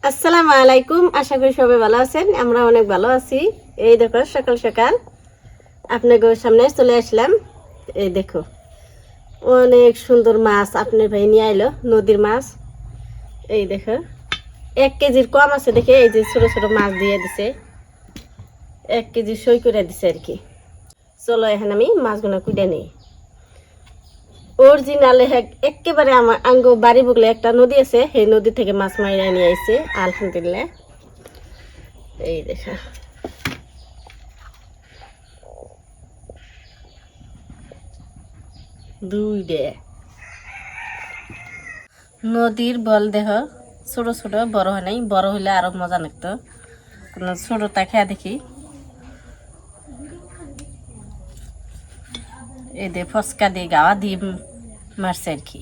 আসসালামু আলাইকুম। আশা করি সবাই ভালো আছেন। আমরা অনেক ভালো আছি। এই দেখো সকাল সকাল আপনাদের সামনে চলে আসলাম। এই দেখো অনেক সুন্দর মাছ আপনার ভাই নিয়ে আইলো, নদীর মাছ। এই দেখো 1 কেজির কম আছে দেখে এই যে ছোট ছোট মাছ দিয়ে দিছে, 1 কেজি সই করে দিছে আর কি। চলো এখন আমি মাছগুলো কুটে নিই। অরিজিনাল একেবারে আমার আঙ্গ বাড়ি বুকলে একটা নদী আছে, সেই নদী থেকে মাছ মারিয়ে নিয়ে আইছে আলহামদুলিল্লাহ। এই দেখা দুইডে নদীর বল দেহ ছোট ছোট, বড় হয় নাই, বড় হইলে আরো মজা লাগতো। ছোটটা খেয়া দেখি। এই দে ফসকা দিয়ে গাওয়া দিয়ে মারছে আর কি।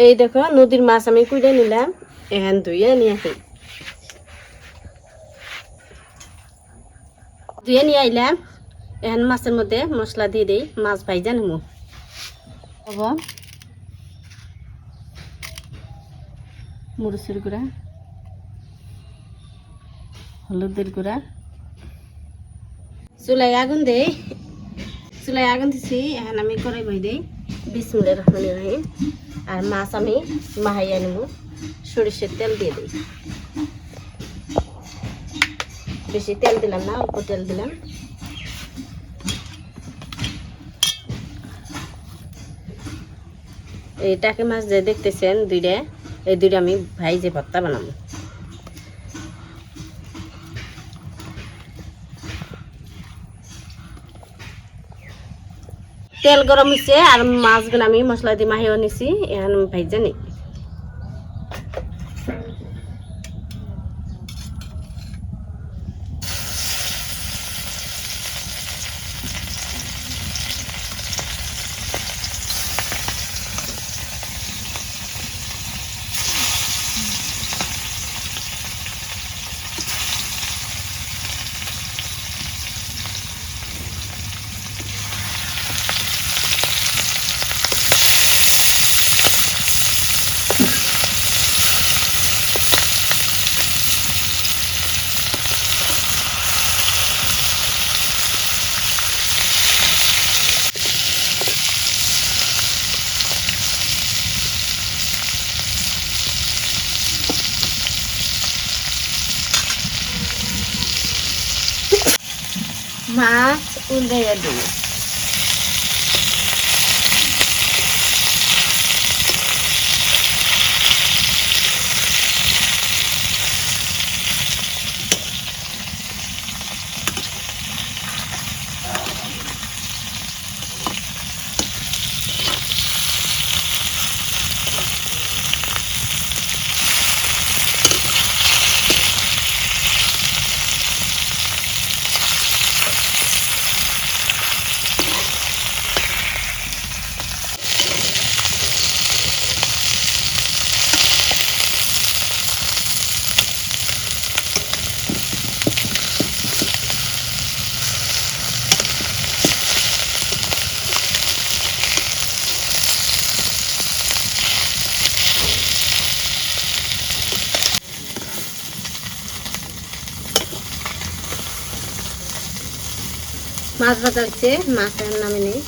এই দেখো নদীর মাছ আমি কুইড়ে নিলাম, এখন ধুয়ে নিয়ে আসি। ধুয়ে নিয়ে আইলাম, এখন মাছের মধ্যে মশলা দিয়ে দিই, মাছ ভাইজা নেবো। মরিচের গুঁড়া, হলুদের গুঁড়া, চুলায় আগুন দেই। চুলায় আগুন দিছি, এখন আমি কড়াই বই দিই। বিসমিল্লাহির রহমানির রহিম। আর মাছ আমি মাহাইয়া নেব, সরিষার তেল দিয়ে দিই। বেশি তেল দিলাম না, অল্প তেল দিলাম। এই টাকি মাছ যে দেখতেছেন দুইটা, এই দুইটা আমি ভাইজে ভর্তা বানাবো। তেল গরম হয়েছে আর মাছগুলো আমি মশলা দিয়ে মাহিও নিছি, এখন ভাইজে নিই। মাছ উল্টাইয়া দিই। মাছ ভাজা হচ্ছে, মাছ এখন নামে নেই।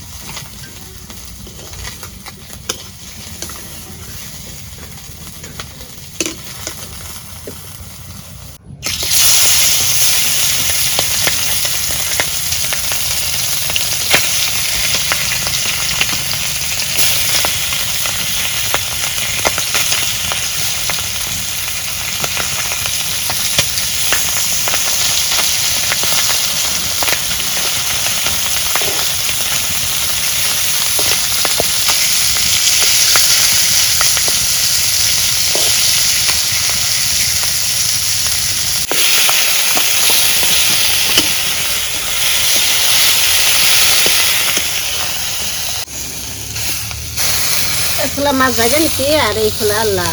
খোলা মাছ ভাজা নিচ্ছি আর এই খোলা আল্লাহ।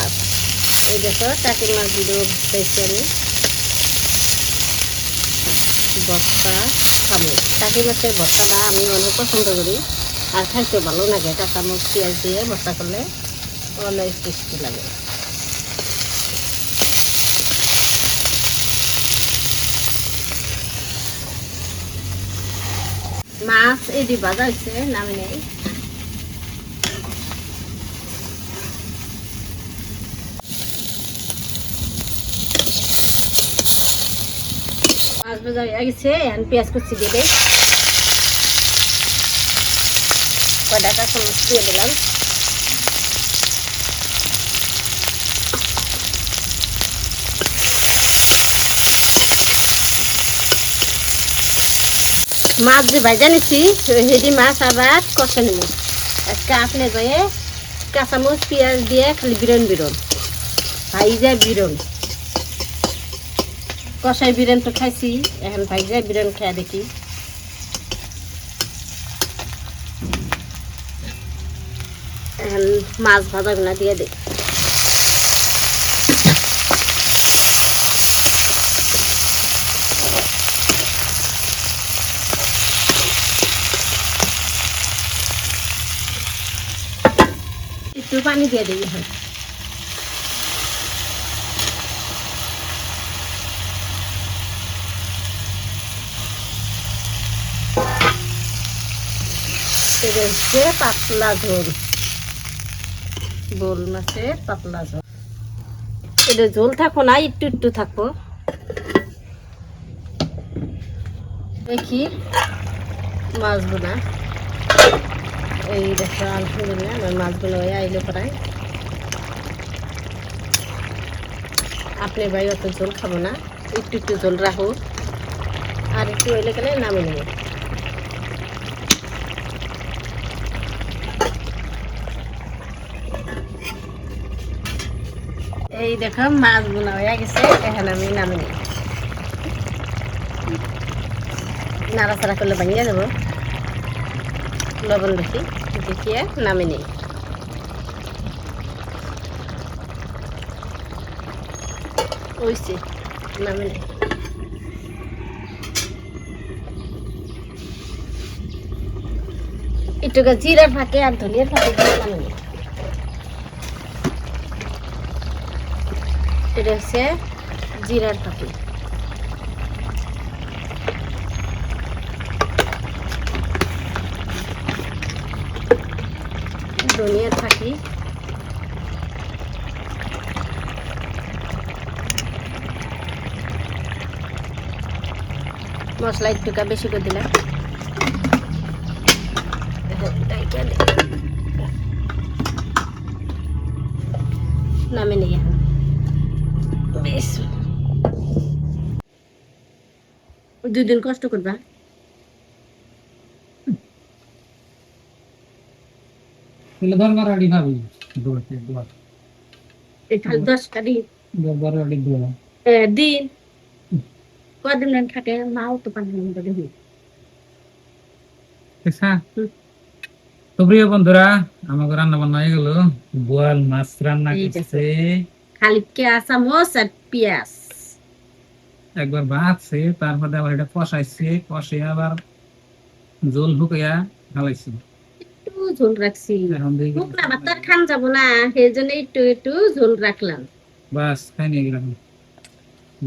এই দেখো টাকির মাছ দিয়ে ভাজতেছি আমি ভর্তা খাবো। টাকি মাছের ভর্তাটা আমি অনেক পছন্দ করি আর খাইতে ভালো লাগে। কাঁচামরিচ পেঁয়াজ দিয়ে ভর্তা করলে অনেক টেস্টি লাগে। মাছ এটি ভাজা হচ্ছে নামে নেই। মাছ ভাজা হয়ে গেছে, এখন পেঁয়াজ কুচি দিয়ে দেয়। কয়টা কাঁচামরিচ দিয়ে দিলাম। মাছ যে ভাজা নিচ্ছি হেডি মাছ আবার কষা নেব। আজকে আপনি গিয়ে কাঁচামরিচ পেঁয়াজ দিয়ে খালি বিরন বিরন ভাইজা বিরন। কষাই বিরিয়ানি তো খাইছি, এখন ভাইজা বিরিয়ানি খাই দেখি। এখন মাছ ভাজাগুলা দিয়ে দিই। একটু পানি দিয়ে দিই এখন। এটা হচ্ছে পাতলা ঝোল, বোল মাছের পাতলা ঝোল। এটা ঝোল থাকবো না, একটু একটু থাকবো। দেখি মাছগুলা এই দেখো আলহামদুলিল্লাহ আমার মাছগুলো হয়ে আইলে প্রায়। আপনি ভাই অত ঝোল খাবো না, একটু একটু ঝোল রাখো আর একটু হইলে গেলে নামে নেব। এই দেখো মাছ বোনা হয়ে গেছে, এখন আমি নামে নিই। নাড়াচাড়া করলে ভাঙিয়ে দেবো। লবণ দেখি দেখিয়ে নামে নিই। ওইছে নামে নিই। একটু জিরার ফাঁকে আর ধনিয়ার ফাঁকে দিয়ে নামে নিই। এটা হচ্ছে জিরার ফাঁকি। ধনিয়ার ফাঁকি মশলা একটু বেশি করে দিলাম। নামে নিই এখন। বেশ 2 দিন কষ্ট করবা। দিন কদিন থাকে মাও তো তো প্রিয় বন্ধুরা, আমাকে রান্না বান্না হয়ে গেল। বোয়াল মাছ রান্না করছে, খালি কাঁচামরিচ আর পেঁয়াজ একবার ভাজছে, তারপরে আবার এটা কষাইছে, কষে আবার জল ঢুকাইয়া ঢালাইছে। একটু ঝোল রাখছি, শুকনা ভাত আর খান যাবো না, সেই জন্য একটু একটু ঝোল রাখলাম। বাস খাই নিয়ে গেলাম।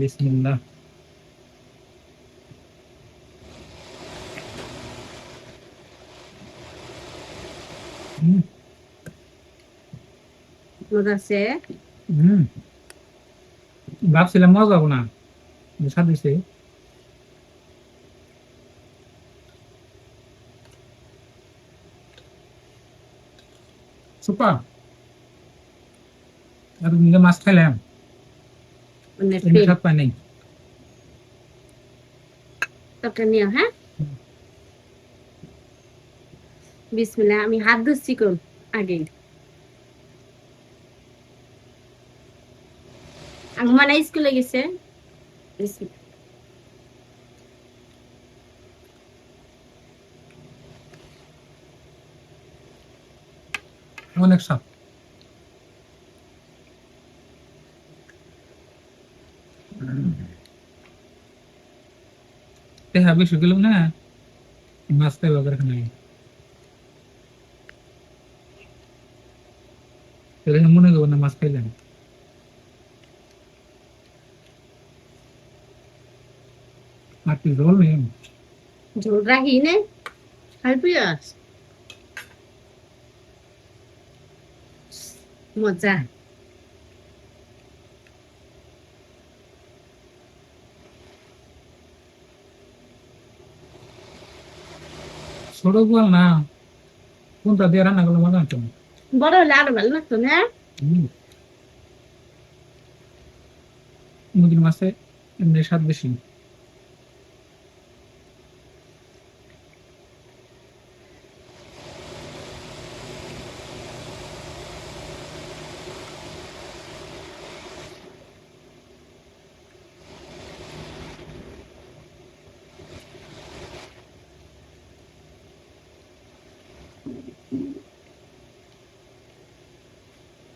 বিসমিল্লাহ। মজা আছে। ভাবছিলাম মজা হবো না, স্বাদ হয়েছে। সুপার। আর নিজে মাছ খাইলাম, স্বাদ পাই নাই। নিও হ্যাঁ, বিসমিল্লাহ। আমি হাত ধুচ্ছি কোন আগে, মানে স্কুলে গেছে। অনেক স্বাদ। তেহা বেশি গেলাম না, মাছ খাইবা করে খাই। এরকম মনে করবো না মাছ খাইলাম। আর কি জল নেই। ঝোল রাখি নে খাই পিয়াস মজা। ছোট গোয়াল না, কোনটা দিয়ে রান্না করলে মজা হতো না। বড় হলে আরো ভালো লাগতো না? হুম, নদীর মাছে এমনি স্বাদ বেশি।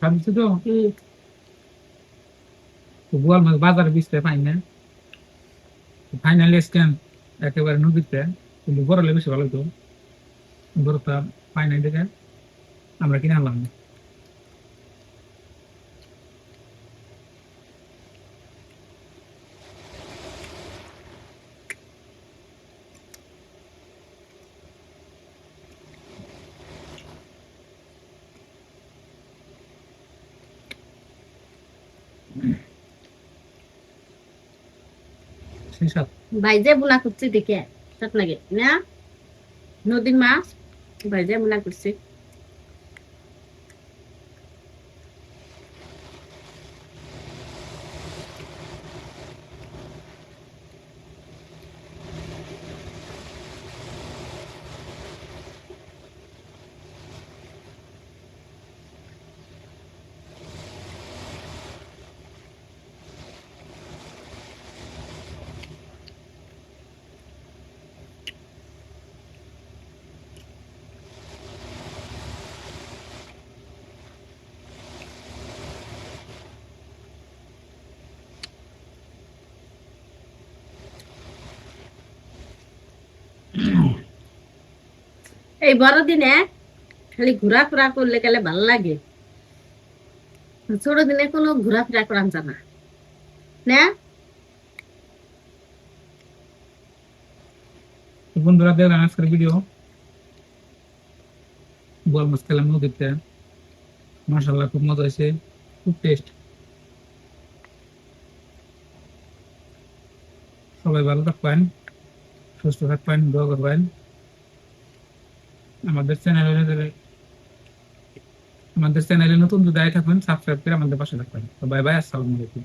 খাবছি তো, তো গোয়াল মাছ বাজারে বেচতে পাই না। ফাইনালি স্ক্যান একেবারে নদীতে, কিন্তু বড় হলে বেশি ভালো হতো। বড়টা পাই নাই দেখে আমরা কিনে আনলাম না। সেই সাথ ভাইজে বুনা করছি দেখে সাত লাগে না? নদীর মাছ ভাইজে বুনা করছি। এই বড়দিনে খালি ঘোরাফেরা করলে গেলে ভালো লাগে, ছোট দিনে কোনো ঘোরাফেরা করান জানা না। তো বন্ধুরা দেখলাম আজকের ভিডিও, বোয়াল মাছ খেলাম নদীতে, মাশাআল্লাহ খুব মজা হয়েছে, খুব টেস্ট। সবাই ভালো থাকবেন, সুস্থ থাকবেন, দোয়া করবেন। আমাদের চ্যানেলে আমাদের চ্যানেলে নতুন যদি আয় থাকবেন সাবস্ক্রাইব করে আমাদের পাশে থাকবেন। তো বাই বাই, আসসালামু আলাইকুম।